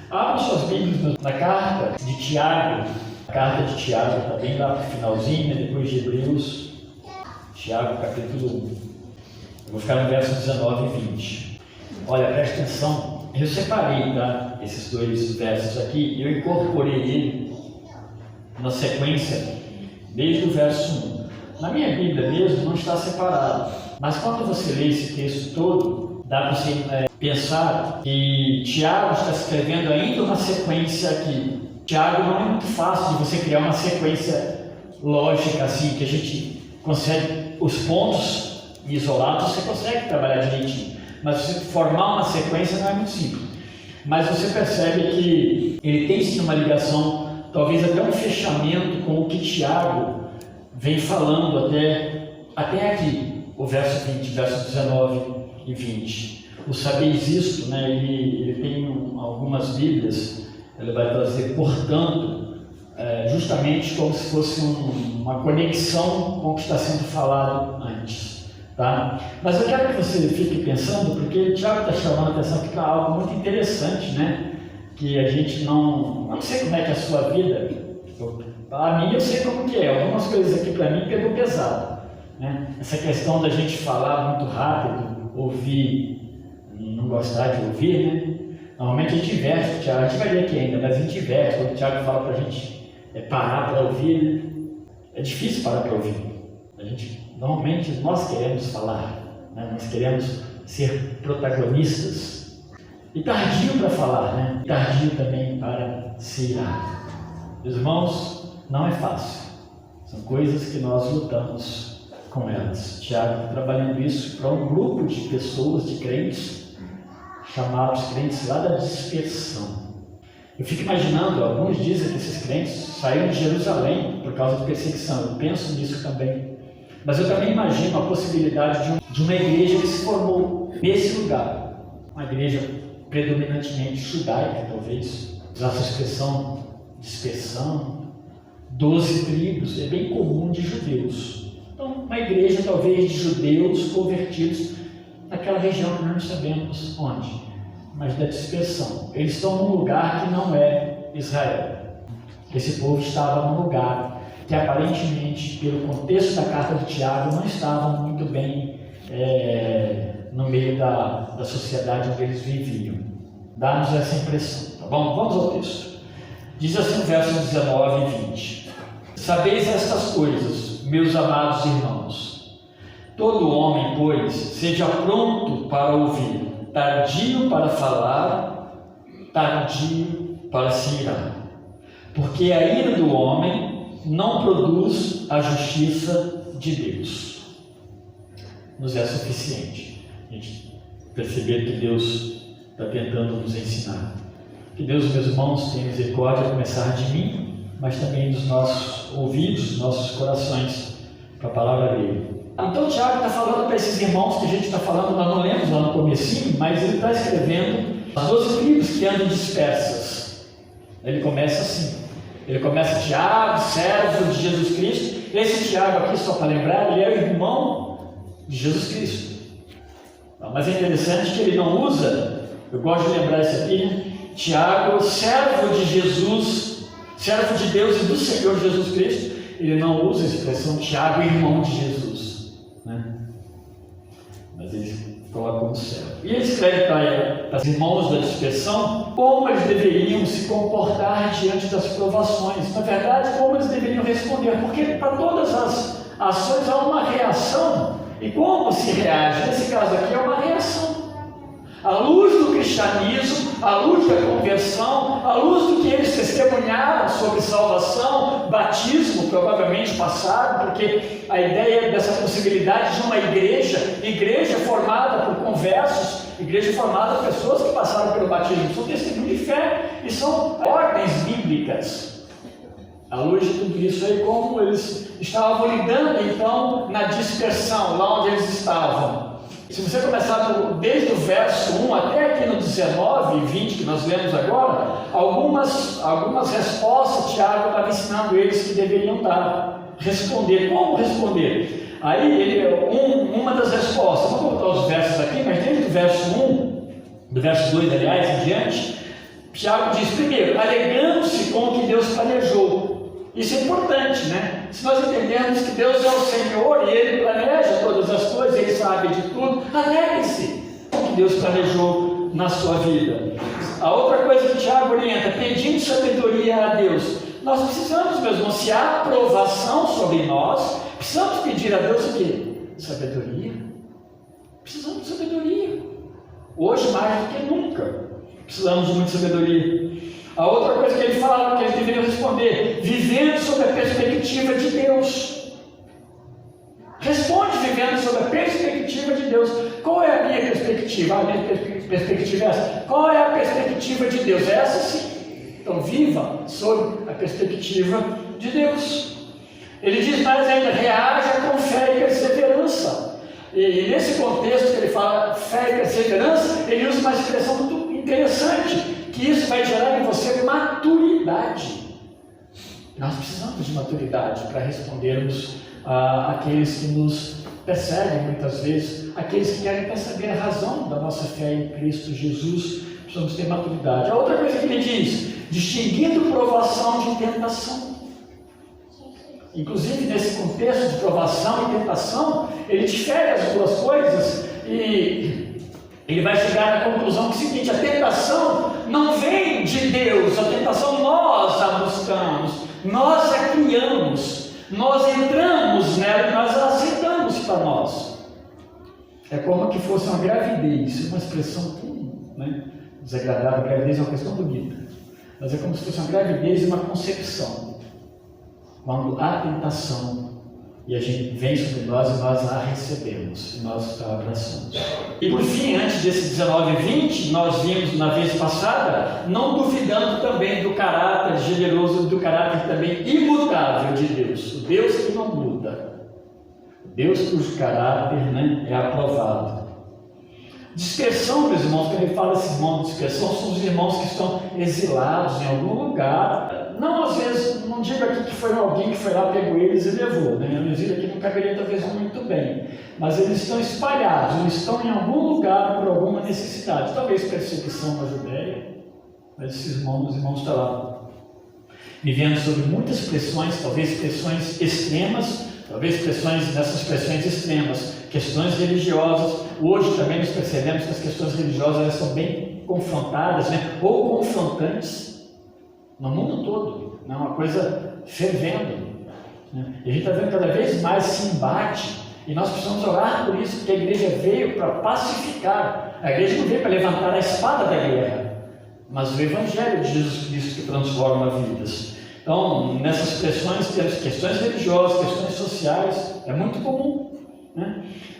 Abra suas Bíblias na carta de Tiago. A carta de Tiago está bem lá para o finalzinho, depois de Hebreus. Tiago, capítulo 1. Eu vou ficar no verso 19 e 20. Olha, presta atenção. Eu separei, tá? Esses dois versos aqui e eu incorporei ele na sequência desde o verso 1. Na minha Bíblia mesmo não está separado. Mas quando você lê esse texto todo, dá para você pensar que Tiago está escrevendo ainda uma sequência aqui. Tiago não é muito fácil de você criar uma sequência lógica assim, que a gente consegue, os pontos isolados você consegue trabalhar direitinho, mas você formar uma sequência não é muito simples. Mas você percebe que ele tem sim uma ligação, talvez até um fechamento com o que Tiago vem falando até aqui, o verso 20, verso 19 e 20. O sabeis isto, né? Ele tem algumas Bíblias, ele vai trazer, portanto, justamente como se fosse uma conexão com o que está sendo falado antes. Tá? Mas eu quero que você fique pensando, porque o Tiago está chamando a atenção aqui para algo muito interessante, né? Que a gente não sei como é que é a sua vida. A minha eu sei como que é. Algumas coisas aqui para mim pegou pesado, né? Essa questão da gente falar muito rápido, ouvir e não gostar de ouvir, né? Normalmente a gente inverte, Tiago, a gente vai ler aqui ainda, mas a gente inverte. Quando o Tiago fala para a gente parar para ouvir, né? É difícil parar para ouvir. Normalmente nós queremos falar, né? Nós queremos ser protagonistas. E tardio para falar, né? E tardio também para se irar. Meus irmãos, não é fácil. São coisas que nós lutamos com elas. Tiago está trabalhando isso para um grupo de pessoas, de crentes, chamados crentes lá da dispersão. Eu fico imaginando, alguns dizem que esses crentes saíram de Jerusalém por causa de perseguição. Eu penso nisso também. Mas eu também imagino a possibilidade de uma igreja que se formou nesse lugar. Uma igreja predominantemente judaica, talvez. Usar essa expressão, dispersão. 12 tribos, é bem comum de judeus. Então, uma igreja talvez de judeus convertidos naquela região que nós não sabemos onde, mas da dispersão. Eles estão num lugar que não é Israel. Esse povo estava num lugar que aparentemente, pelo contexto da carta de Tiago, não estavam muito bem no meio da sociedade onde eles viviam. Dá-nos essa impressão, tá bom? Vamos ao texto. Diz assim o verso 19 e 20. Sabeis estas coisas, meus amados irmãos. Todo homem, pois, seja pronto para ouvir, tardio para falar, tardio para se irar. Porque a ira do homem não produz a justiça de Deus. Nos é suficiente a gente perceber que Deus está tentando nos ensinar. Que Deus, meus irmãos, tenha misericórdia a começar de mim, mas também dos nossos ouvidos, dos nossos corações, para a palavra dele. Então Tiago está falando para esses irmãos que a gente está falando, nós não lemos lá no comecinho, mas ele está escrevendo as 12 tribos que andam dispersas. Ele começa assim. Ele começa Tiago, servo de Jesus Cristo. Esse Tiago aqui, só para lembrar, ele é o irmão de Jesus Cristo. Mas é interessante que ele não usa, eu gosto de lembrar isso aqui, né? Tiago, servo de Jesus, servo de Deus e do Senhor Jesus Cristo. Ele não usa a expressão Tiago, irmão de Jesus, né? Mas ele coloca como servo. E ele escreve para os irmãos da dispersão como eles deveriam se comportar diante das provações. Na verdade, como eles deveriam responder, porque para todas as ações há uma reação. E como se reage? Nesse caso aqui é uma reação. À luz do cristianismo, à luz da conversão, à luz do que eles testemunharam sobre salvação, batismo, provavelmente passado, porque a ideia dessa possibilidade de uma igreja formada por conversos, igreja formada por pessoas que passaram pelo batismo, são testemunhos de fé e são ordens bíblicas. À luz de tudo isso aí, como eles estavam lidando então na dispersão, lá onde eles estavam. Se você começar desde o verso 1 até aqui no 19 e 20 que nós lemos agora, algumas respostas Tiago estava ensinando eles que deveriam dar. Responder. Como responder? Aí, uma das respostas, vamos botar os versos aqui, mas desde o verso 1, do verso 2, aliás, em diante, Tiago diz, primeiro, alegrando-se com o que Deus planejou. Isso é importante, né? Se nós entendermos que Deus é o Senhor e Ele planeja todas as coisas, Ele sabe de tudo, alegre-se com o que Deus planejou na sua vida. A outra coisa que Tiago orienta, pedindo sabedoria a Deus. Nós precisamos, meus irmãos, se há aprovação sobre nós, precisamos pedir a Deus o quê? Sabedoria. Precisamos de sabedoria. Hoje mais do que nunca. Precisamos de muita sabedoria. A outra coisa que ele fala, que eles deveriam responder, vivendo sob a perspectiva de Deus. Responde vivendo sob a perspectiva de Deus. Qual é a minha perspectiva? A minha perspectiva é essa. Qual é a perspectiva de Deus? É essa sim. Então viva sob a perspectiva de Deus. Ele diz mais ainda, reaja com fé e perseverança. E nesse contexto que ele fala fé e perseverança, ele usa uma expressão muito interessante, que isso vai gerar em você maturidade. Nós precisamos de maturidade para respondermos àqueles que nos perseguem muitas vezes, aqueles que querem perceber a razão da nossa fé em Cristo Jesus. Precisamos ter maturidade. A outra coisa que ele diz, distinguindo provação de tentação. Inclusive nesse contexto de provação e tentação, ele difere as duas coisas e ele vai chegar na conclusão que é o seguinte: a tentação não vem de Deus, a tentação nós a buscamos, nós a criamos, nós entramos nela e nós a aceitamos para nós. É como que fosse uma gravidez, uma expressão desagradável. A gravidez é uma questão bonita, mas é como se fosse uma gravidez e uma concepção. Quando há tentação e a gente vem sobre nós e nós a recebemos, e nós a abraçamos. E por fim, antes desse 19 e 20, nós vimos na vez passada, não duvidando também do caráter generoso, do caráter também imutável de Deus. O Deus que não muda, o Deus cujo caráter é aprovado. Dispersão, meus irmãos, quando ele fala esse irmão de dispersão, são os irmãos que estão exilados em algum lugar. Não, às vezes, não digo aqui que foi alguém que foi lá, pegou eles e levou, né? O exílio aqui não caberia talvez muito bem, mas eles estão espalhados, eles estão em algum lugar por alguma necessidade, talvez perseguição na Judéia, mas esses irmãos estão lá, vivendo sob muitas pressões, talvez pressões extremas, nessas pressões extremas, questões religiosas. Hoje também nós percebemos que as questões religiosas elas são bem confrontadas, ou confrontantes, no mundo todo, é uma coisa fervendo. E a gente está vendo cada vez mais esse embate, e nós precisamos orar por isso, porque a igreja veio para pacificar. A igreja não veio para levantar a espada da guerra, mas o Evangelho de Jesus Cristo que transforma vidas. Então, nessas pressões, temos questões religiosas, questões sociais, é muito comum,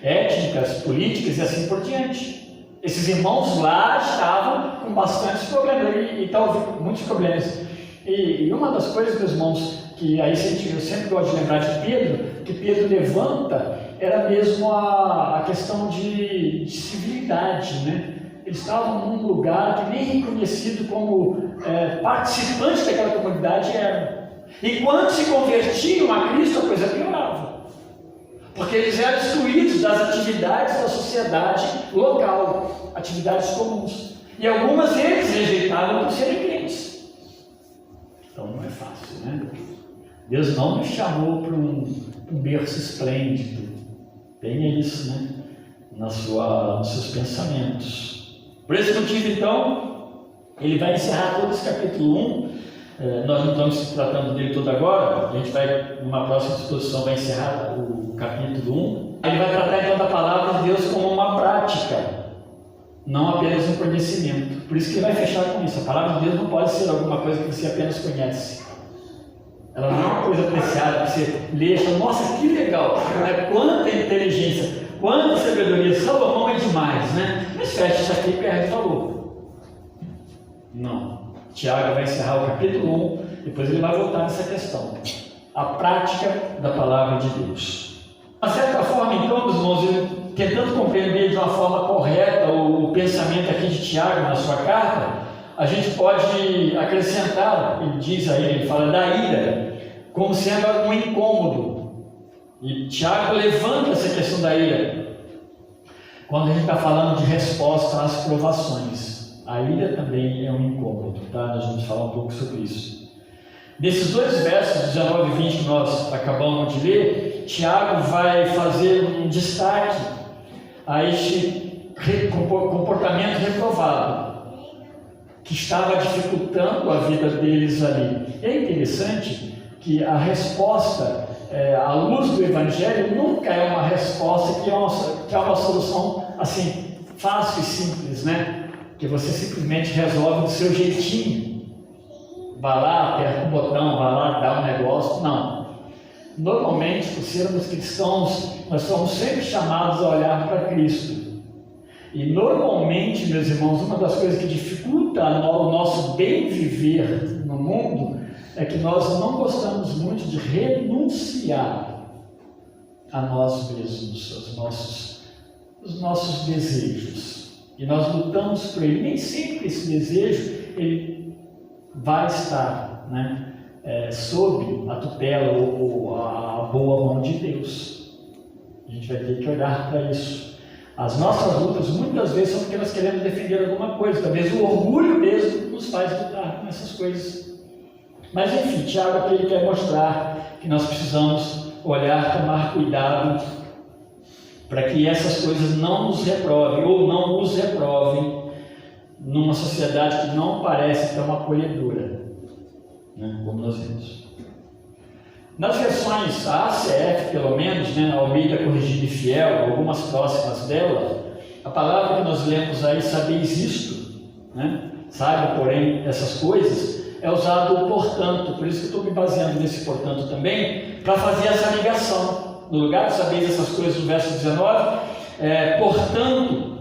étnicas, políticas e assim por diante. Esses irmãos lá estavam com bastantes problemas, e talvez muitos problemas. E uma das coisas, meus irmãos, que aí eu sempre gosto de lembrar de Pedro, que Pedro levanta, era mesmo a questão de civilidade, Eles estavam num lugar que nem reconhecido como participantes daquela comunidade eram. E quando se convertiam a Cristo, a coisa piorava. Porque eles eram excluídos das atividades da sociedade local, atividades comuns. E algumas eles rejeitavam por serem crentes. Então não é fácil, Deus não nos chamou para um berço esplêndido. Tenha isso, nos seus pensamentos. Por esse motivo, então, ele vai encerrar todo esse capítulo 1. Nós não estamos tratando dele todo agora. A gente vai, numa próxima exposição, vai encerrar o capítulo 1. Ele vai tratar, então, da palavra de Deus como uma prática, não apenas um conhecimento. Por isso que ele vai fechar com isso. A palavra de Deus não pode ser alguma coisa que você apenas conhece. Ela não é uma coisa apreciada que você lê e fala, nossa, que legal, quanta inteligência, quanta sabedoria, Salomão é demais, Mas fecha isso aqui e perde valor. Não. Tiago vai encerrar o capítulo 1, depois ele vai voltar nessa questão. A prática da palavra de Deus. De certa forma, então, meus irmãos, tentando compreender de uma forma correta o pensamento aqui de Tiago na sua carta, a gente pode acrescentar, ele diz aí, ele fala da ira, como sendo um incômodo. E Tiago levanta essa questão da ira, quando a gente está falando de resposta às provações. A ira também é um incômodo, tá? Nós vamos falar um pouco sobre isso. Nesses dois versos, 19 e 20, que nós acabamos de ler, Tiago vai fazer um destaque a este comportamento reprovado, que estava dificultando a vida deles ali. É interessante que a resposta, à luz do Evangelho, nunca é uma resposta que é uma solução assim, fácil e simples, né? Que você simplesmente resolve do seu jeitinho. Vai lá, aperta um botão, vai lá, dá um negócio. Não. Normalmente, por sermos cristãos, nós somos sempre chamados a olhar para Cristo. E normalmente, meus irmãos, uma das coisas que dificulta o nosso bem viver no mundo é que nós não gostamos muito de renunciar a nós mesmos, os nossos desejos. E nós lutamos por ele. Nem sempre esse desejo ele vai estar, né, sob a tutela ou a boa mão de Deus. A gente vai ter que olhar para isso. As nossas lutas muitas vezes são porque nós queremos defender alguma coisa. Talvez o orgulho mesmo nos faz lutar com essas coisas. Mas enfim, Tiago aqui ele quer mostrar que nós precisamos olhar, tomar cuidado para que essas coisas não nos reprovem ou não nos reprovem numa sociedade que não parece tão acolhedora, né, como nós vemos. Nas versões, a ACF pelo menos, né, a Almeida Corrigida e Fiel, algumas próximas dela, a palavra que nós lemos aí, sabeis isto, né, saiba porém essas coisas, é usado o portanto, por isso que eu estou me baseando nesse portanto também, para fazer essa ligação. No lugar de saber essas coisas no verso 19, portanto,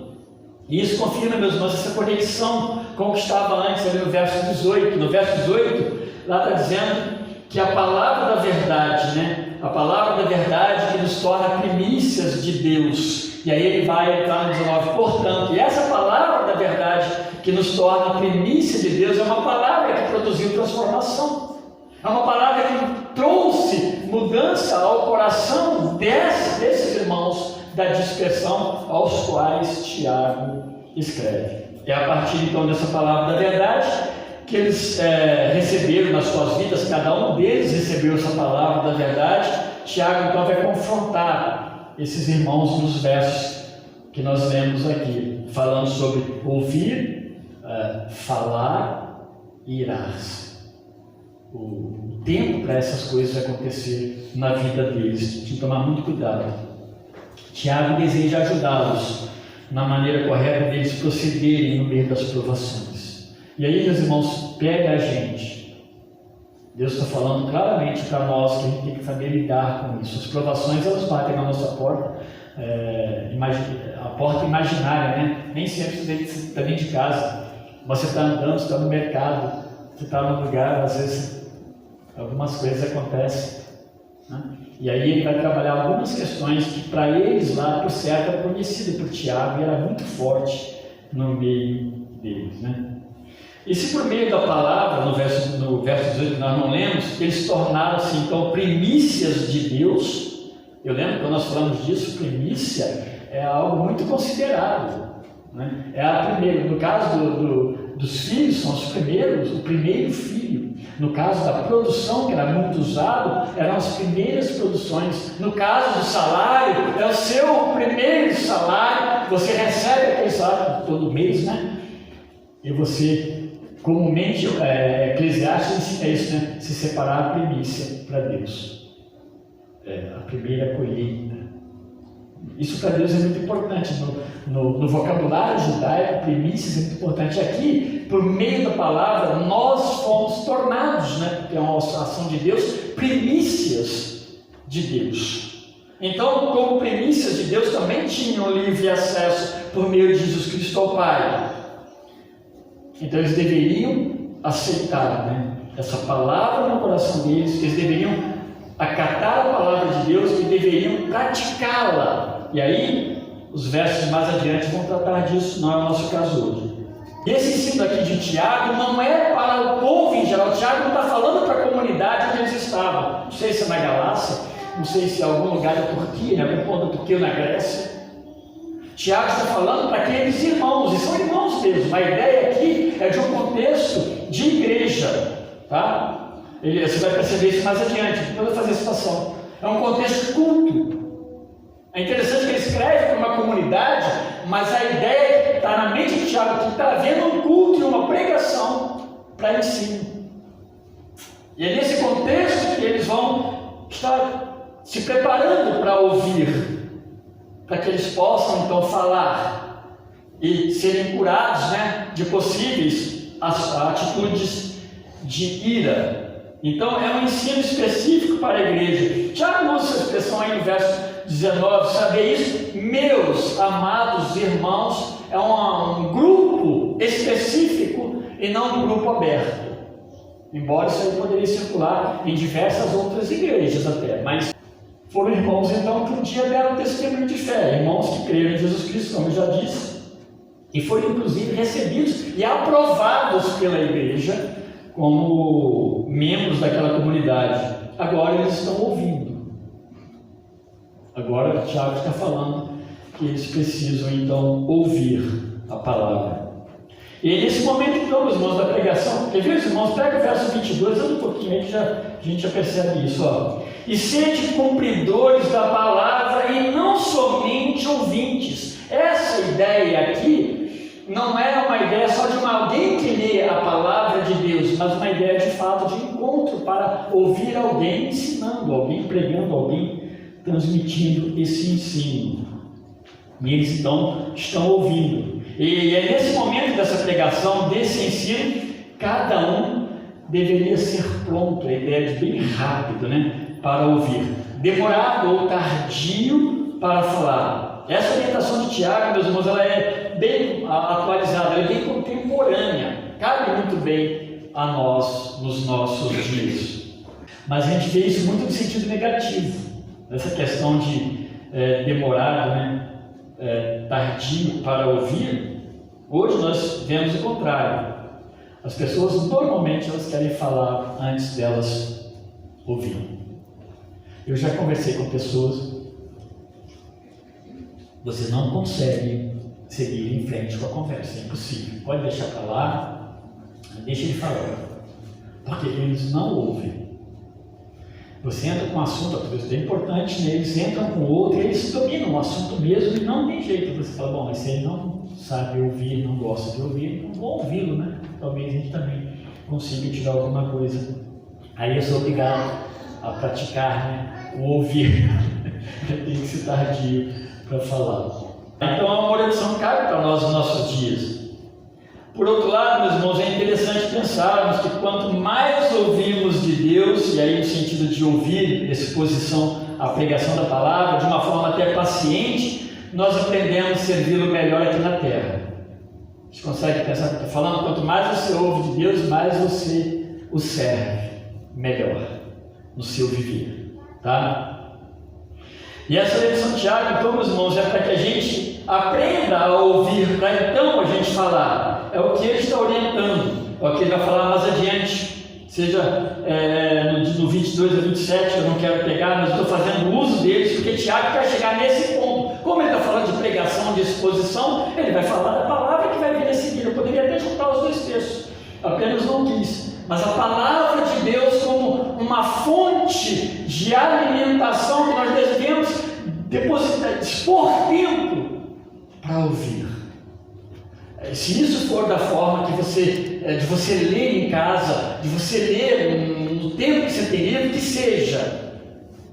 e isso confirma, meus irmãos, essa conexão com o que estava antes ali no verso 18. No verso 18, lá está dizendo que a palavra da verdade, né? A palavra da verdade que nos torna primícias de Deus. E aí ele vai entrar no 19, portanto, e essa palavra da verdade que nos torna primícia de Deus é uma palavra que produziu transformação. É uma palavra que trouxe mudança ao coração desses irmãos da dispersão aos quais Tiago escreve. É a partir então dessa palavra da verdade que eles receberam nas suas vidas, cada um deles recebeu essa palavra da verdade. Tiago então vai confrontar esses irmãos nos versos que nós lemos aqui, falando sobre ouvir, falar e irar-se. O tempo para essas coisas acontecer na vida deles, tem que tomar muito cuidado. Tiago deseja ajudá-los na maneira correta deles procederem no meio das provações. E aí, meus irmãos, pega a gente. Deus está falando claramente para nós que a gente tem que saber lidar com isso. As provações, elas batem na nossa porta, a porta imaginária, né? Nem sempre você está dentro de casa. Você está andando, você está no mercado, você está num lugar, às vezes algumas coisas acontecem, né? E aí ele vai trabalhar algumas questões que para eles lá, por certo, era conhecido por Tiago e era muito forte no meio deles, né? E se por meio da palavra, no verso 18 nós não lemos, eles tornaram-se então primícias de Deus. Eu lembro quando nós falamos disso, primícia é algo muito considerável, né? É a primeira, no caso dos filhos, são os primeiros, o primeiro filho. No caso da produção, que era muito usado, eram as primeiras produções. No caso do salário, é o seu primeiro salário. Você recebe aquele salário todo mês, né? E você, comumente, Eclesiastes ensina isso, né? Se separar a primícia para Deus. A primeira colheita. Isso para Deus é muito importante. No vocabulário judaico, primícias é muito importante. Aqui, por meio da palavra, nós fomos tornados, né? Porque é uma ação de Deus, primícias de Deus. Então, como primícias de Deus, também tinham livre acesso por meio de Jesus Cristo ao Pai. Então, eles deveriam aceitar, né, essa palavra no coração deles, eles deveriam acatar a palavra de Deus e deveriam praticá-la. E aí, os versos mais adiante vão tratar disso, não é o nosso caso hoje. Esse ensino aqui de Tiago não é para o povo em geral. Tiago não está falando para a comunidade onde eles estavam. Não sei se é na Galácia, não sei se é algum lugar da Turquia, né, algum ponto da Turquia ou na Grécia. Tiago está falando para aqueles irmãos, e são irmãos mesmo. A ideia aqui é de um contexto de igreja, tá? Você vai perceber isso mais adiante, depois eu vou fazer a citação. É um contexto de culto. É interessante que ele escreve para uma comunidade, mas a ideia que está na mente de Tiago que está havendo um culto e uma pregação para ensino. E é nesse contexto que eles vão estar se preparando para ouvir, para que eles possam então falar e serem curados, né, de possíveis atitudes de ira. Então é um ensino específico para a igreja. Tiago usa essa expressão aí no verso 19, saber isso, meus amados irmãos, é um grupo específico e não um grupo aberto. Embora isso aí poderia circular em diversas outras igrejas até, mas foram irmãos então que um dia deram testemunho de fé, irmãos que creram em Jesus Cristo, como eu já disse, e foram inclusive recebidos e aprovados pela igreja como membros daquela comunidade. Agora eles estão ouvindo. Agora o Tiago está falando que eles precisam então ouvir a palavra. E nesse momento então, meus irmãos, da pregação, quer ver, irmãos? Pega o verso 22, anda um pouquinho aí que a gente já percebe isso, ó. E sede cumpridores da palavra e não somente ouvintes. Essa ideia aqui não é uma ideia só de alguém que lê a palavra de Deus, mas uma ideia de fato de encontro para ouvir alguém ensinando, alguém pregando, alguém transmitindo esse ensino. E eles então estão ouvindo. E é nesse momento dessa pregação, desse ensino, cada um deveria ser pronto, a ideia de bem rápido, né, para ouvir. Demorado ou tardio para falar. Essa orientação de Tiago, meus irmãos, ela é bem atualizada, ela é bem contemporânea, cabe muito bem a nós nos nossos dias. Mas a gente vê isso muito no sentido negativo, essa questão de demorado, né, tardio para ouvir. Hoje nós vemos o contrário. As pessoas normalmente elas querem falar antes delas ouvirem. Eu já conversei com pessoas. Você não consegue seguir em frente com a conversa, é impossível. Pode deixar para lá, deixa ele falar, porque eles não ouvem. Você entra com um assunto, talvez bem importante, né? Eles entram com outro, eles dominam o assunto mesmo e não tem jeito. Você fala, bom, mas se ele não sabe ouvir, não gosta de ouvir, não vou ouvi-lo, né? Talvez a gente também consiga tirar alguma coisa. Aí eu sou obrigado a praticar, né, o ouvir. Tem que ser tardio para falar. Então a orientação cabe para nós nos nossos dias. Por outro lado, meus irmãos, é interessante pensarmos que quanto mais ouvimos de Deus, e aí no sentido de ouvir, exposição à pregação da palavra, de uma forma até paciente, nós aprendemos a servi-lo melhor aqui na terra. A gente consegue pensar o que eu estou falando? Quanto mais você ouve de Deus, mais você o serve melhor no seu viver, tá? E essa lição de Tiago, então, meus irmãos, é para que a gente aprenda a ouvir, para então a gente falar. É o que ele está orientando, é o que ele vai falar mais adiante, seja no 22 a 27, eu não quero pegar, mas estou fazendo uso deles, porque Tiago quer chegar nesse ponto. Como ele está falando de pregação, de exposição, ele vai falar da palavra que vai vir a seguir. Eu poderia até juntar os dois textos, apenas não quis. Mas a palavra de Deus como uma fonte de alimentação que nós devemos depositar, dispor tempo para ouvir. Se isso for da forma que de você ler em casa, de você ler no tempo que você tem livre, que seja,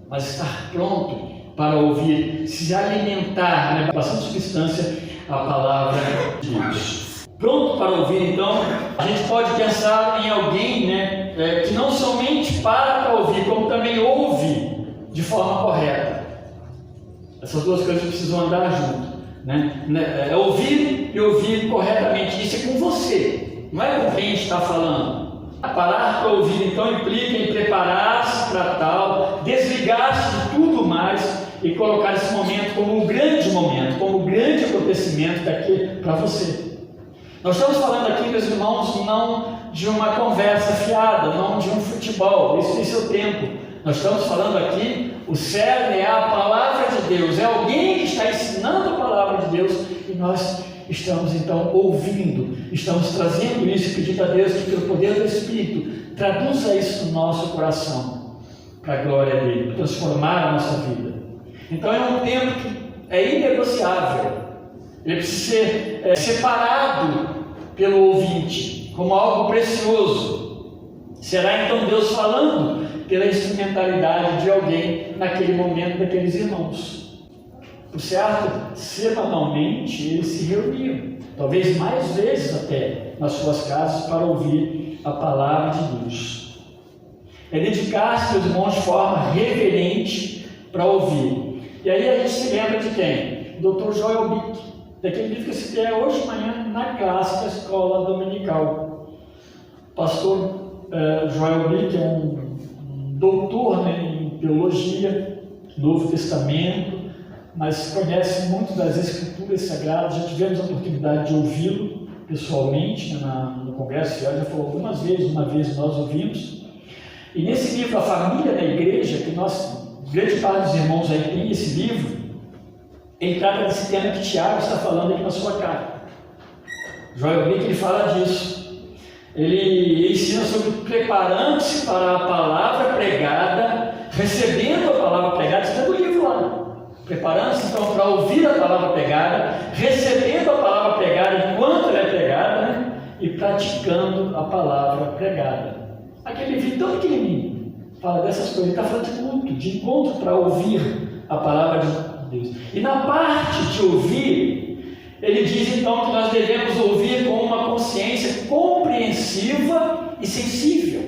mas estar pronto para ouvir, se alimentar, né, bastante substância, a palavra de Deus. Pronto para ouvir, então, a gente pode pensar em alguém, né, que não somente para ouvir, como também ouve de forma correta. Essas duas coisas precisam andar junto. É ouvir e ouvir corretamente. Isso é com você, não é com quem está falando. Parar para ouvir então implica em preparar-se para tal, desligar-se de tudo mais e colocar esse momento como um grande momento, como um grande acontecimento daqui para você. Nós estamos falando aqui, meus irmãos, não de uma conversa fiada, não de um futebol, isso tem seu tempo. Nós estamos falando aqui O cerne é a palavra de Deus, é alguém que está ensinando a palavra de Deus e nós estamos então ouvindo, estamos trazendo isso e pedindo a Deus que pelo poder do Espírito traduza isso no nosso coração, para a glória dele, para transformar a nossa vida. Então é um tempo que é inegociável, ele precisa ser separado pelo ouvinte, como algo precioso. Será então Deus falando pela instrumentalidade de alguém naquele momento daqueles irmãos. Por certo, semanalmente eles se reuniam, talvez mais vezes até, nas suas casas para ouvir a palavra de Deus. É dedicar-se aos irmãos de forma reverente para ouvir. E aí a gente se lembra de quem? Dr. Joel Bick, daquele livro que eu citei hoje de manhã na classe da escola dominical. O pastor Joel Bick é um doutor, em teologia, Novo Testamento, mas conhece muito das Escrituras Sagradas. Já tivemos a oportunidade de ouvi-lo pessoalmente no Congresso, já falou algumas vezes, uma vez nós ouvimos. E nesse livro, A Família da Igreja, que grande parte dos irmãos aí tem esse livro, ele trata desse tema que Tiago está falando aqui na sua carta. Joel Bick, ele fala disso. Ele ensina sobre preparando-se para a palavra pregada, recebendo a palavra pregada, isso é do livro lá. Preparando-se então para ouvir a palavra pregada, recebendo a palavra pregada enquanto ela é pregada, e praticando a palavra pregada. Aquele livro tão pequenininho fala dessas coisas, ele está falando de culto, de encontro para ouvir a palavra de Deus. E na parte de ouvir, ele diz então que nós devemos ouvir com uma consciência compreensiva e sensível.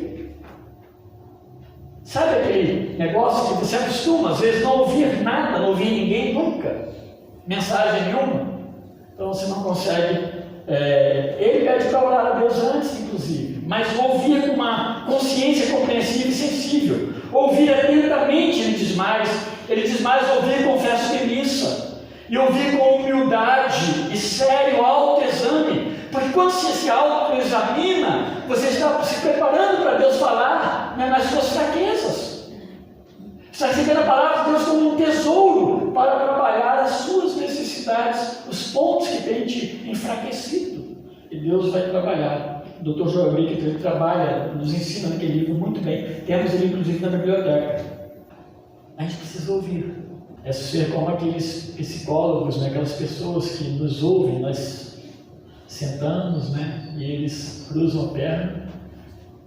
Sabe aquele negócio que você acostuma, às vezes, não ouvir nada, não ouvir ninguém nunca, mensagem nenhuma, então você não consegue. Ele pede para orar a Deus antes, inclusive, mas ouvir com uma consciência compreensiva e sensível, ouvir atentamente, ele diz mais ouvir com festa de missa, e ouvir com humildade e sério autoexame, porque quando você se autoexamina, você está se preparando para Deus falar, nas suas fraquezas. Você está recebendo a palavra de Deus como um tesouro para trabalhar as suas necessidades, os pontos que tem te enfraquecido. E Deus vai trabalhar. O Dr. Joel Bick, ele trabalha, nos ensina naquele livro muito bem. Temos ele inclusive na biblioteca. A gente precisa ouvir. É ser como aqueles psicólogos, aquelas pessoas que nos ouvem, nós sentamos, e eles cruzam a perna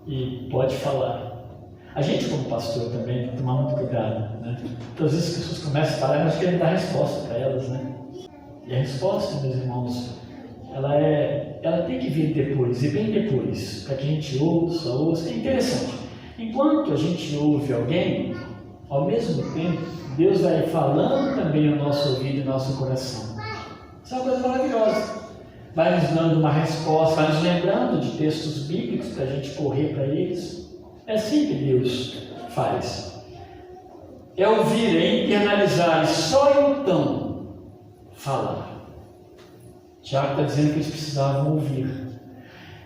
e pode falar. A gente, como pastor, também tem que tomar muito cuidado, Então, às vezes as pessoas começam a falar, mas querem dar resposta para elas, E a resposta, meus irmãos, ela tem que vir depois, e bem depois, para que a gente ouça. É interessante. Enquanto a gente ouve alguém, ao mesmo tempo, Deus vai falando também ao nosso ouvido e ao nosso coração. Isso é uma coisa maravilhosa. Vai nos dando uma resposta, vai nos lembrando de textos bíblicos para a gente correr para eles. É assim que Deus faz. É ouvir, é internalizar, e só então falar. Tiago está dizendo que eles precisavam ouvir.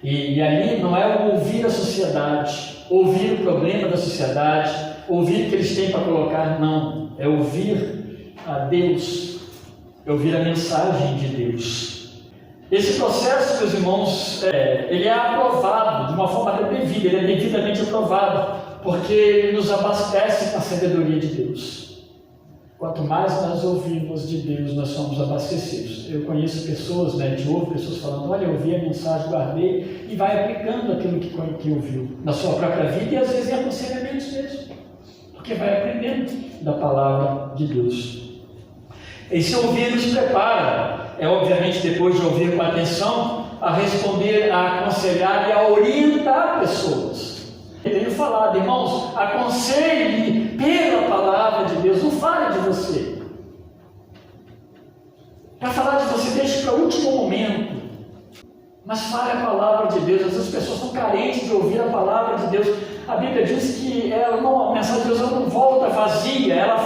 E ali não é o ouvir a sociedade, ouvir o problema da sociedade, ouvir o que eles têm para colocar, não. É ouvir a Deus, é ouvir a mensagem de Deus. Esse processo, meus irmãos, ele é aprovado de uma forma até devida, ele é devidamente aprovado, porque ele nos abastece com a sabedoria de Deus. Quanto mais nós ouvimos de Deus, nós somos abastecidos. Eu conheço pessoas, a gente ouve pessoas falando, olha, eu ouvi a mensagem, guardei, e vai aplicando aquilo que ouviu na sua própria vida, e às vezes em aconselhamentos mesmo, porque vai aprendendo da palavra de Deus. Esse ouvir nos prepara, obviamente depois de ouvir com atenção, a responder, a aconselhar e a orientar pessoas. Eu tenho falado, irmãos, aconselhe pela palavra de Deus, não fale de você. Para falar de você, deixe para o último momento. Mas fale a palavra de Deus. Às vezes as pessoas são carentes de ouvir a palavra de Deus. A Bíblia diz que a mensagem de Deus não volta vazia, ela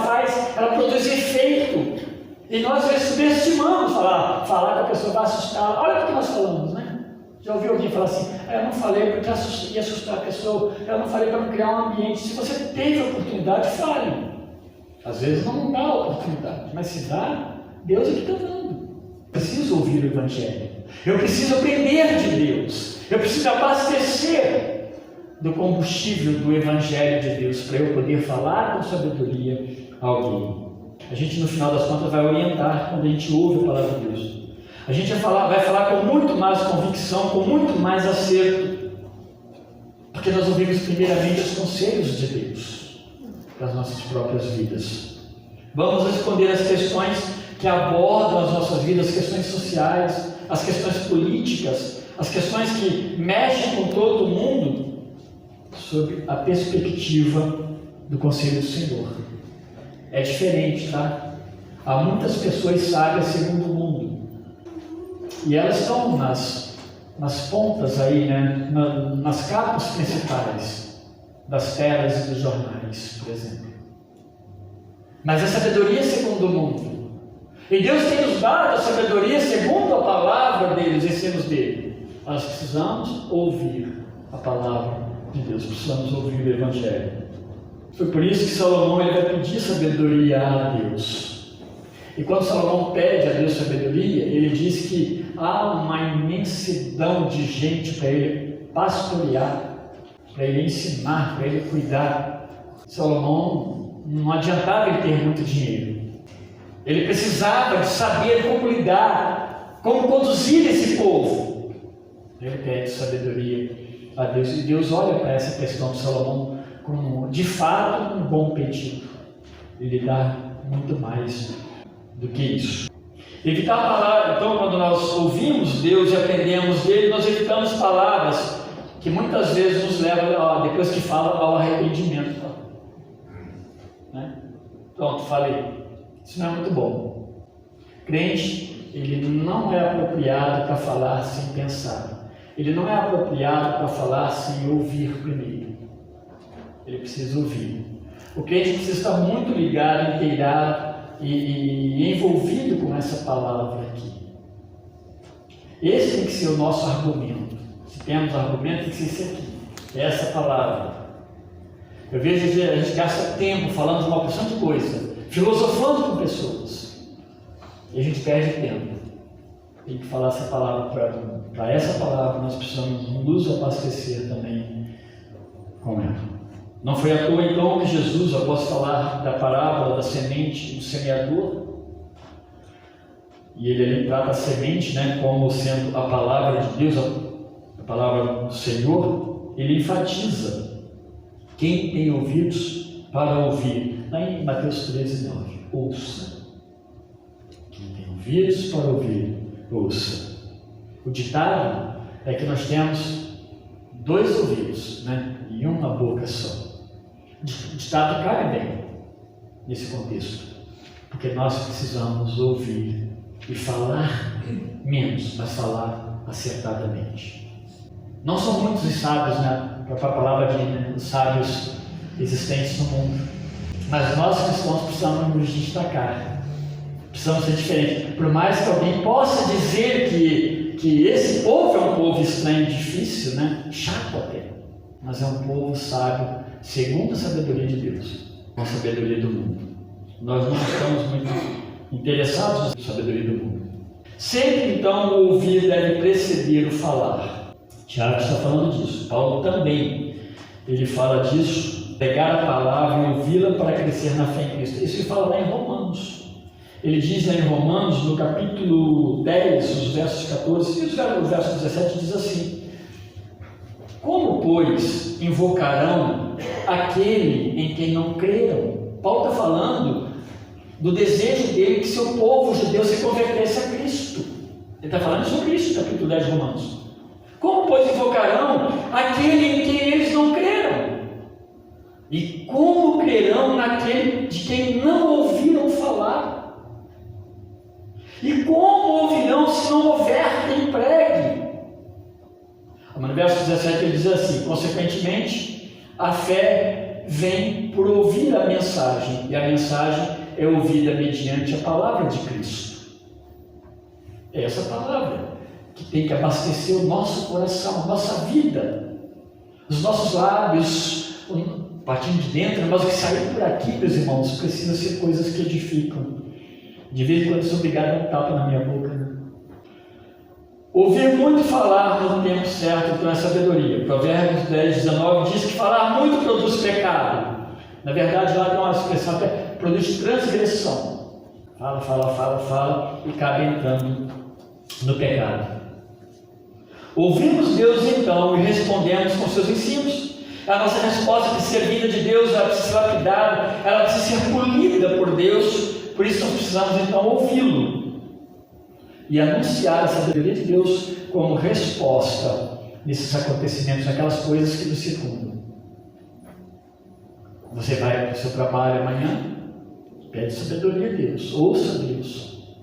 produz efeito. E nós às vezes subestimamos falar que a pessoa vai assustar. Olha o que nós falamos, Já ouviu alguém falar assim, eu não falei porque ia assustar a pessoa, eu não falei para não criar um ambiente. Se você teve a oportunidade, fale. Às vezes não dá oportunidade, mas se dá, Deus é que está dando. Eu preciso ouvir o Evangelho. Eu preciso aprender de Deus. Eu preciso abastecer do combustível do Evangelho de Deus para eu poder falar com sabedoria a alguém. A gente, no final das contas, vai orientar quando a gente ouve a palavra de Deus. A gente vai falar com muito mais convicção, com muito mais acerto, porque nós ouvimos primeiramente os conselhos de Deus para as nossas próprias vidas. Vamos responder as questões que abordam as nossas vidas, as questões sociais, as questões políticas, as questões que mexem com todo mundo, sob a perspectiva do conselho do Senhor. É diferente, tá? Há muitas pessoas sábias segundo o mundo, e elas estão nas pontas aí, né? Nas capas principais das telas e dos jornais, por exemplo. Mas a sabedoria segundo o mundo. E Deus tem nos dado a sabedoria segundo a palavra dele, os ensinos dele. Nós precisamos ouvir a palavra de Deus, precisamos ouvir o Evangelho. Foi por isso que Salomão ele vai pedir sabedoria a Deus. E quando Salomão pede a Deus sabedoria, ele diz que há uma imensidão de gente para ele pastorear, para ele ensinar, para ele cuidar. Salomão não adiantava ele ter muito dinheiro. Ele precisava de saber como lidar, como conduzir esse povo. Ele pede sabedoria a Deus. E Deus olha para essa questão de Salomão como, de fato, um bom pedido. Ele dá muito mais do que isso. Evitar palavras. Então, quando nós ouvimos Deus e aprendemos dele, nós evitamos palavras que muitas vezes nos levam, depois que fala, ao arrependimento. Né? Pronto, falei. Isso não é muito bom. Crente, ele não é apropriado para falar sem pensar. Ele não é apropriado para falar sem ouvir primeiro. Ele precisa ouvir. O crente precisa estar muito ligado, inteirado e envolvido com essa palavra aqui. Esse tem que ser o nosso argumento. Se temos argumento, tem que ser esse aqui. Essa palavra. Eu vejo que a gente gasta tempo falando de uma porção de coisa, filosofando com pessoas, e a gente perde tempo. Tem que falar essa palavra. Para essa palavra nós precisamos nos abastecer também com ela. Não foi à toa então que Jesus, após falar da parábola da semente do semeador, e ele ali trata a semente, né, como sendo a palavra de Deus, a palavra do Senhor, ele enfatiza: quem tem ouvidos para ouvir. Lá em Mateus 13:9, ouça. Quem tem ouvidos para ouvir, ouça. O ditado é que nós temos 2 ouvidos, né, e uma boca só. O ditado cabe bem nesse contexto, porque nós precisamos ouvir e falar menos, mas falar acertadamente. Não são muitos os sábios, né, para a palavra de sábios existentes no mundo. Mas nós cristãos precisamos nos destacar, precisamos ser diferentes. Por mais que alguém possa dizer que esse povo é um povo estranho e difícil, né? Chato até, mas é um povo sábio, segundo a sabedoria de Deus, com a sabedoria do mundo. Nós não estamos muito interessados na sabedoria do mundo. Sempre então o ouvir deve preceder o falar. Tiago está falando disso, Paulo também, ele fala disso. Pegar a palavra e ouvi-la para crescer na fé em Cristo. Isso ele fala lá em Romanos. Ele diz lá em Romanos, no capítulo 10, os versos 14 e o verso 17, diz assim: como, pois, invocarão aquele em quem não creram? Paulo está falando do desejo dele que seu povo judeu se convertesse a Cristo. Ele está falando sobre isso no capítulo 10 de Romanos. Como, pois, invocarão aquele em quem eles não creram? E como crerão naquele de quem não ouviram falar? E como ouvirão se não houver quem pregue? No verso 17 ele diz assim: consequentemente, a fé vem por ouvir a mensagem, e a mensagem é ouvida mediante a palavra de Cristo. É essa palavra que tem que abastecer o nosso coração, a nossa vida, os nossos lábios, partindo de dentro, mas o que sair por aqui, meus irmãos, precisa ser coisas que edificam. De vez em quando eu sou obrigado a dar um tapa na minha boca, né? Ouvir muito falar no tempo certo então é sabedoria. Provérbios 10, 19 diz que falar muito produz pecado. Na verdade, lá tem uma expressão que produz transgressão. Fala e acaba entrando no pecado. Ouvimos Deus então e respondemos com seus ensinos. A nossa resposta precisa ser vinda de Deus, ela precisa ser lapidada, ela precisa ser polida por Deus. Por isso nós precisamos então ouvi-lo e anunciar a sabedoria de Deus como resposta nesses acontecimentos, naquelas coisas que nos circundam. Você vai para o seu trabalho amanhã, pede sabedoria a Deus, ouça Deus,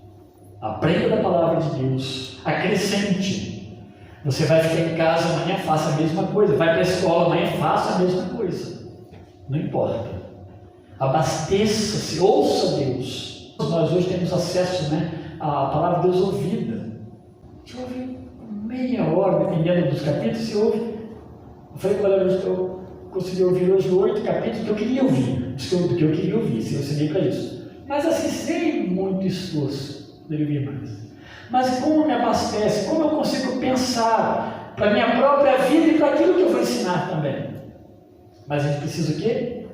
aprenda da palavra de Deus, acrescente. Você vai ficar em casa amanhã, faça a mesma coisa. Vai para a escola amanhã, faça a mesma coisa. Não importa. Abasteça-se, ouça Deus. Nós hoje temos acesso, à palavra de Deus ouvida. Você ouve meia hora, dependendo dos capítulos, você ouve. Eu falei para ela, eu consegui ouvir hoje 8 capítulos do que eu queria ouvir. Do que eu queria ouvir, se eu assinei para isso. Mas assim, sem muito esforço, eu ouvir mais. Mas como me abastece, como eu consigo pensar para a minha própria vida e para aquilo que eu vou ensinar também. Mas a gente precisa o quê?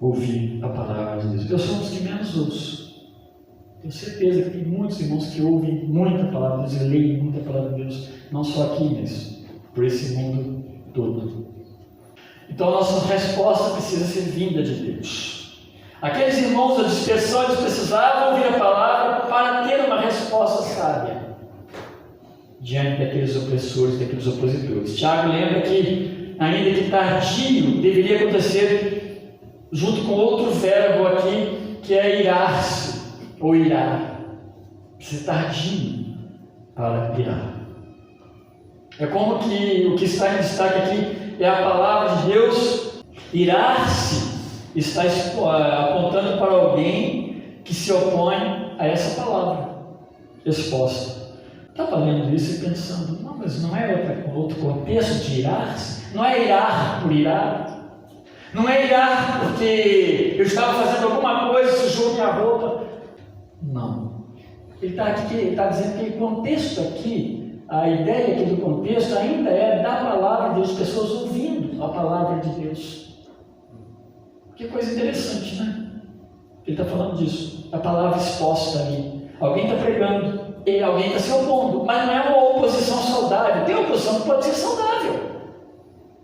Ouvir a palavra de Deus. Eu sou um dos que menos ouço. Tenho certeza que tem muitos irmãos que ouvem muita palavra de Deus e leem muita palavra de Deus, não só aqui, mas por esse mundo todo. Então a nossa resposta precisa ser vinda de Deus. Aqueles irmãos da dispersão, eles precisavam ouvir a palavra para ter uma resposta sábia diante daqueles opressores, daqueles opositores. Tiago lembra que, ainda que tardio, deveria acontecer junto com outro verbo aqui, que é irar-se, ou irar. Precisa tardio para irar. É como que o que está em destaque aqui é a palavra de Deus. Irar-se está apontando para alguém que se opõe a essa palavra exposta. Estava lendo isso e pensando, não, mas não é outro contexto de irar-se? Não é irar por irar? Não é irar porque eu estava fazendo alguma coisa, sujou minha roupa? Não. Ele está dizendo que o contexto aqui, a ideia aqui do contexto ainda é da palavra de Deus, pessoas ouvindo a palavra de Deus. Que coisa interessante, né? Ele está falando disso, a palavra exposta ali. Alguém está pregando, e alguém está se opondo, mas não é uma oposição saudável. Tem oposição que pode ser saudável.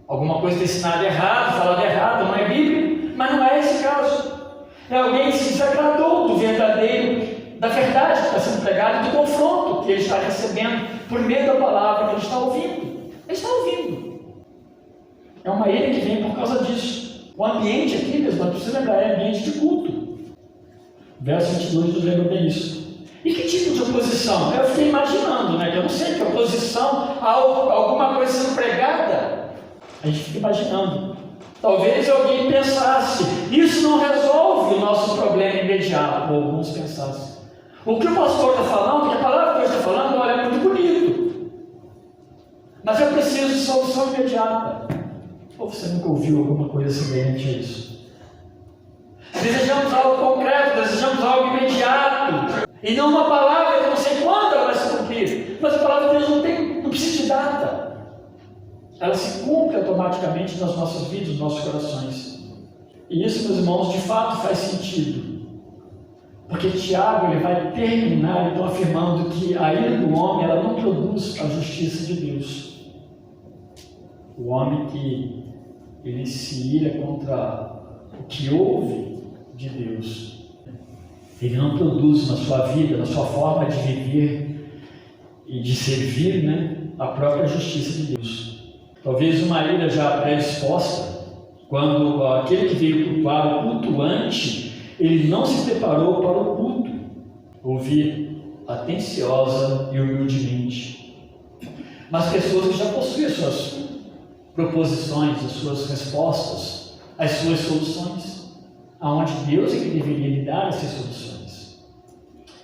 Alguma coisa está ensinada errado, falada errado, não é bíblico, mas não é esse caso. É alguém que se desagradou do verdadeiro, da verdade que está sendo pregada, do confronto que ele está recebendo por meio da palavra que ele está ouvindo. Ele está ouvindo. É uma ira que vem por causa disso. O ambiente aqui, mesmo, não precisa lembrar, é ambiente de culto. Verso 22 nos lembra bem isso. E que tipo de oposição? Eu fiquei imaginando, que eu não sei que oposição a alguma coisa sendo pregada. A gente fica imaginando. Talvez alguém pensasse, isso não resolve o nosso problema imediato, ou alguns pensassem. O que o pastor está falando, que a palavra que Deus está falando, olha, é muito bonito. Mas eu preciso de solução imediata. Ou você nunca ouviu alguma coisa semelhante a isso? Desejamos algo concreto, desejamos algo imediato. E não uma palavra que eu não sei quando ela vai se cumprir. Mas a palavra de Deus não precisa de data. Ela se cumpre automaticamente nas nossas vidas, nos nossos corações. E isso, meus irmãos, de fato faz sentido. Porque Tiago ele vai terminar então afirmando que a ira do homem ela não produz a justiça de Deus. O homem que ele se ira contra o que ouve de Deus, ele não produz na sua vida, na sua forma de viver e de servir, a própria justiça de Deus. Talvez uma ira já pré-exposta, quando aquele que veio cultuar o cultuante, ele não se preparou para o culto, ouvir atenciosa e humildemente. Mas pessoas que já possuem as suas proposições, as suas respostas, as suas soluções, aonde Deus é que deveria lhe dar essas soluções.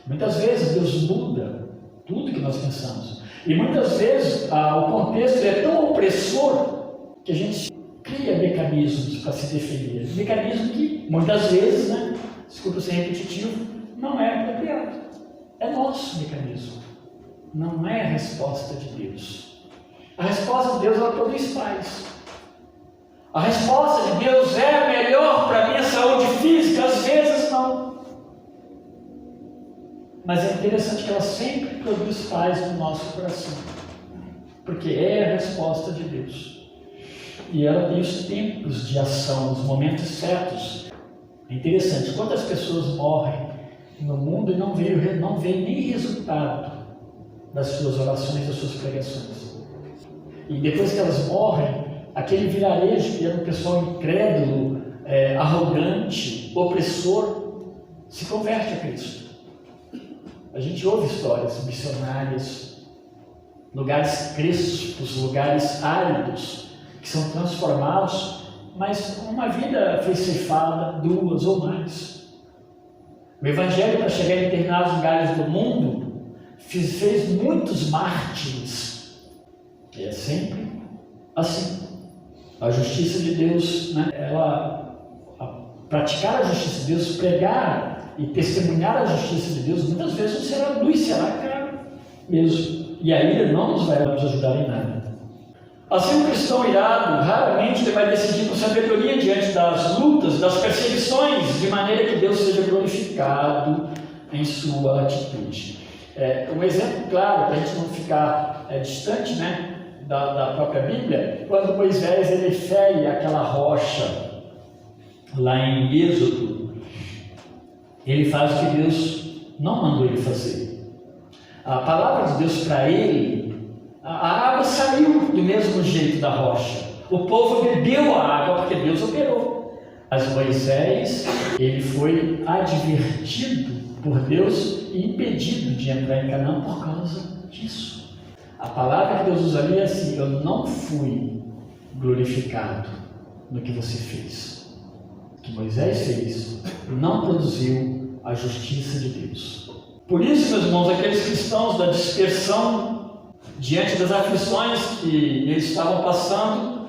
Muitas vezes Deus muda tudo que nós pensamos. E muitas vezes o contexto é tão opressor que a gente cria mecanismos para se defender. Mecanismo que, muitas vezes, né, desculpa ser repetitivo, não é apropriado. É nosso mecanismo. Não é a resposta de Deus. A resposta de Deus ela produz paz. A resposta de Deus é melhor para a minha saúde física? Às vezes não. Mas é interessante que ela sempre produz paz no nosso coração. Porque é a resposta de Deus. E ela tem os tempos de ação, os momentos certos. É interessante, quantas pessoas morrem no mundo e não veem nem resultado das suas orações, das suas pregações. E depois que elas morrem, aquele vilarejo que era um pessoal incrédulo, arrogante, opressor, se converte a Cristo. A gente ouve histórias missionárias, lugares crespos, lugares áridos, que são transformados, mas uma vida foi ceifada, 2 ou mais. O Evangelho, para chegar em determinados lugares do mundo, fez muitos mártires. E é sempre assim. A justiça de Deus, né, praticar a justiça de Deus, pregar e testemunhar a justiça de Deus, muitas vezes não será luz, será caro mesmo. E a ira não nos vai nos ajudar em nada. Assim, um cristão irado, raramente ele vai decidir com sabedoria diante das lutas, das perseguições, de maneira que Deus seja glorificado em sua atitude. Um exemplo claro, para a gente não ficar distante, né, da própria Bíblia, quando Moisés ele fere aquela rocha lá em Êxodo, ele faz o que Deus não mandou ele fazer. A palavra de Deus para ele, a água saiu do mesmo jeito da rocha. O povo bebeu a água porque Deus operou. Mas Moisés, ele foi advertido por Deus e impedido de entrar em Canaã por causa disso. A palavra que Deus usa ali é assim: eu não fui glorificado no que você fez. O que Moisés fez não produziu a justiça de Deus. Por isso, meus irmãos, aqueles cristãos da dispersão, diante das aflições que eles estavam passando,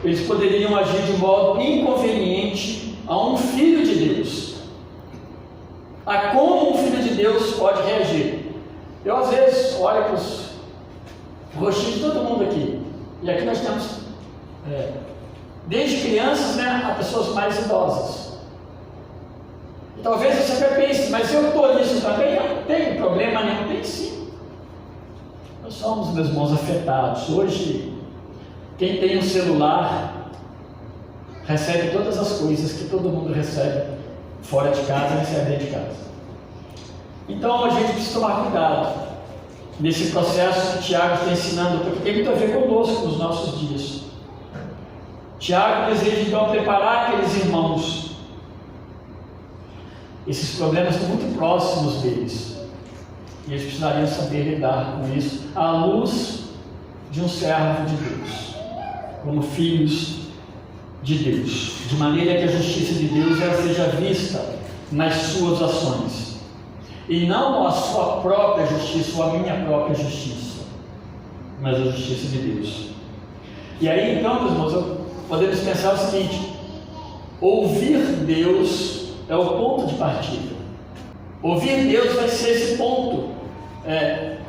eles poderiam agir de modo inconveniente a um filho de Deus. A como um filho de Deus pode reagir? Eu às vezes olho para os rostinhos de todo mundo aqui, e aqui nós temos desde crianças, né, a pessoas mais idosas. E talvez você até pense, mas eu estou nisso também? Eu não tenho problema nenhum. Tem sim. Nós somos, meus irmãos, afetados. Hoje, quem tem um celular recebe todas as coisas que todo mundo recebe fora de casa, recebe dentro de casa. Então a gente precisa tomar cuidado nesse processo que Tiago está ensinando, porque tem muito a ver conosco nos nossos dias. Tiago deseja então preparar aqueles irmãos. Esses problemas estão muito próximos deles, e eles precisariam saber lidar com isso à luz de um servo de Deus, como filhos de Deus, de maneira que a justiça de Deus ela seja vista nas suas ações, e não a sua própria justiça ou a minha própria justiça, mas a justiça de Deus. E aí então, meus irmãos, podemos pensar o seguinte: ouvir Deus é o ponto de partida. Ouvir Deus vai ser esse ponto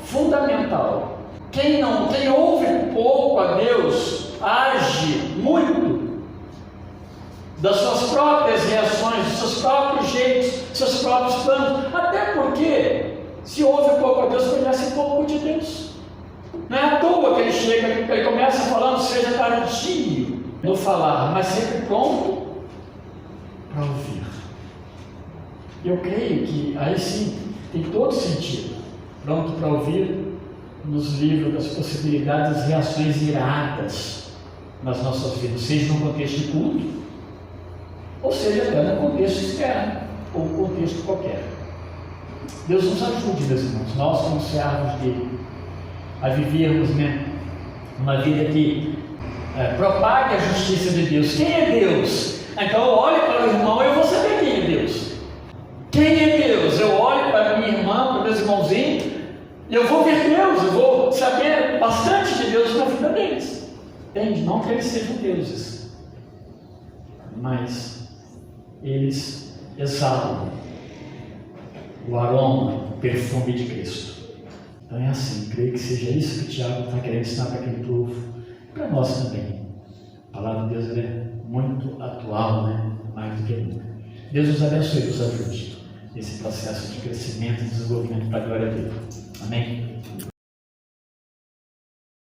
fundamental. Quem ouve pouco a Deus age muito das suas próprias reações, dos seus próprios jeitos, dos seus próprios planos, até porque se ouve pouco a Deus, conhece pouco de Deus. Não é à toa que ele começa falando, seja tardio no falar, mas sempre pronto para ouvir. Eu creio que aí sim tem todo sentido, pronto para ouvir, nos livra das possibilidades das reações iradas nas nossas vidas, seja no contexto de culto, ou seja até no contexto externo, ou contexto qualquer. Deus nos ajude, meus irmãos, nós como servos dele, a vivermos uma vida que propague a justiça de Deus. Quem é Deus? Então eu olho para o irmão e eu vou saber quem é Deus. Quem é Deus? Eu olho para minha irmã, para meus irmãozinhos, e eu vou ver Deus, eu vou saber bastante de Deus na vida deles. Entende? Não que eles sejam deuses, mas eles exalam o aroma, o perfume de Cristo. Então é assim, creio que seja isso que Tiago está querendo ensinar para aquele povo, para nós também. A palavra de Deus é muito atual, né? Mais do que nunca. Deus nos abençoe e nos ajude nesse processo de crescimento e desenvolvimento para a glória dele. Amém?